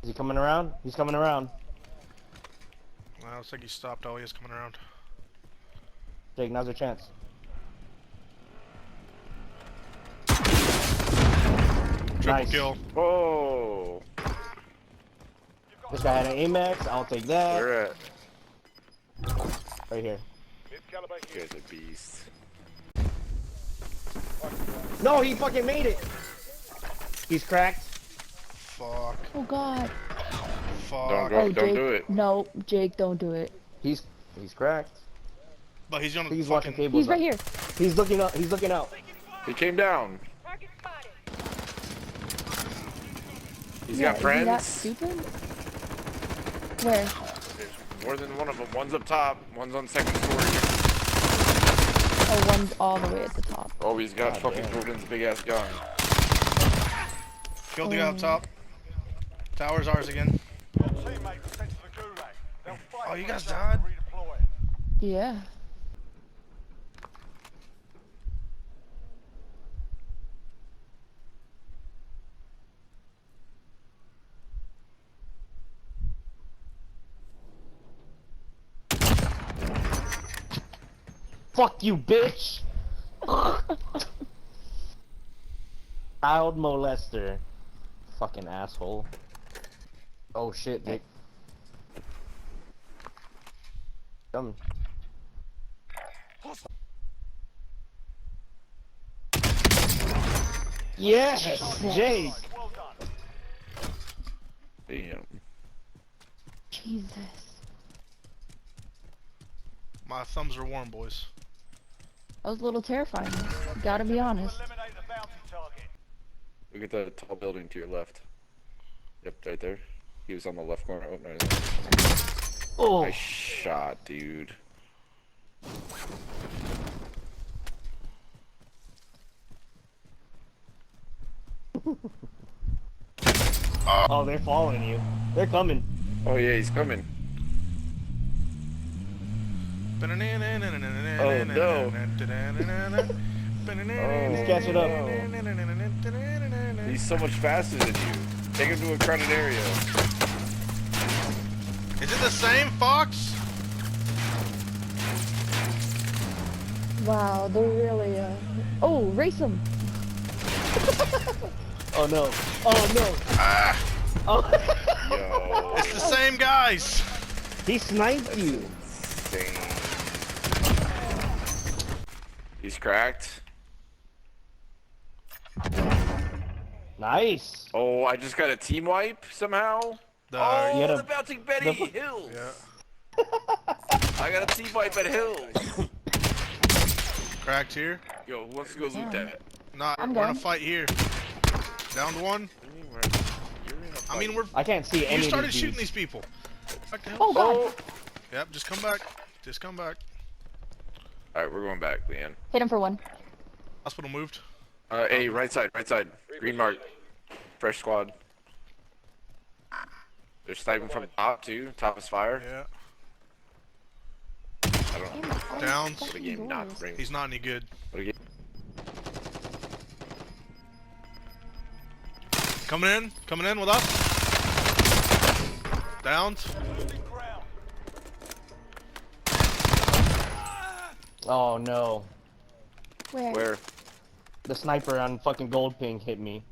Is he coming around? He's coming around. Well, looks like he stopped. Oh, he is coming around. Jake, now's your chance. Triple Nice. kill. Oh, This guy had an Amex. I'll take that. where at? Right here. You guys are beasts. No, he fucking made it. He's cracked. Fuck. Oh god. Fuck. Don't go. Oh, Don't Jake. do it. No, Jake, don't do it. He's cracked. But he's gonna He's fucking... watching cables. He's right here. He's looking up. He's looking out. He came down. He's Yeah, got is he friends. that stupid? Where? There's more than one of them. One's up top. One's on second story. Oh, one's all the way at the top. Oh, he's got God fucking damn. Jordan's big ass gun. Killed the guy up top. Tower's ours again. Oh, you guys died? Yeah. Fuck you, bitch. Child molester. Fucking asshole. Oh shit, Jake. Come. Yes, Jake. Damn. Jesus. My thumbs are warm, boys. That was a little terrifying. Gotta be honest. Look at the tall building to your left. Yep, right there. He was on the left corner. Oh, right there. Oh, Nice shot, dude. oh, they're following you. They're coming. Oh yeah, he's coming. Oh no. He's catching up. He's so much faster than you. Take him to a crowded area. Is it the same Fox? Wow, they're really, Oh, race him! Oh no. Oh no. Ah! Oh. Yo. It's the same guys! He sniped you. Insane. He's cracked. Nice. Oh, I just got a team wipe somehow. Oh, You had a- the bouncing Betty Hills. Yeah. I got a team wipe at Hills. Cracked here. Yo, who wants to go loot that? Nah, I'm we're in a down. fight here. Downed one. I mean, we're... I can't see any. You of started these shooting dudes. these people. What the hell? Oh god! Oh. Yep, just come back. Just come back. All right, we're going back, Leanne. Hit him for one. Hospital moved. Hey, right side, right side. Green mark. Fresh squad. They're sniping from the top too. Top is fire. Yeah. I don't know. Damn it, all these Downs. What a fucking game not doors. to bring. He's not any good. What a game. Coming in with us. Downed. Oh no. Where? Where? The sniper on fucking Gold Ping hit me.